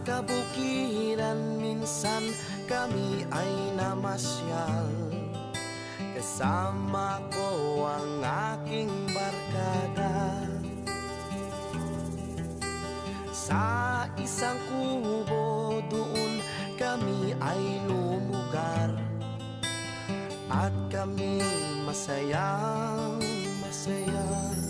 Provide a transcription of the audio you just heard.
kabukiran minsan kami ay namasyal. Kasama ko ang aking barkada. Sa isang kubo doon kami ay lumugar, at kami masayang masaya.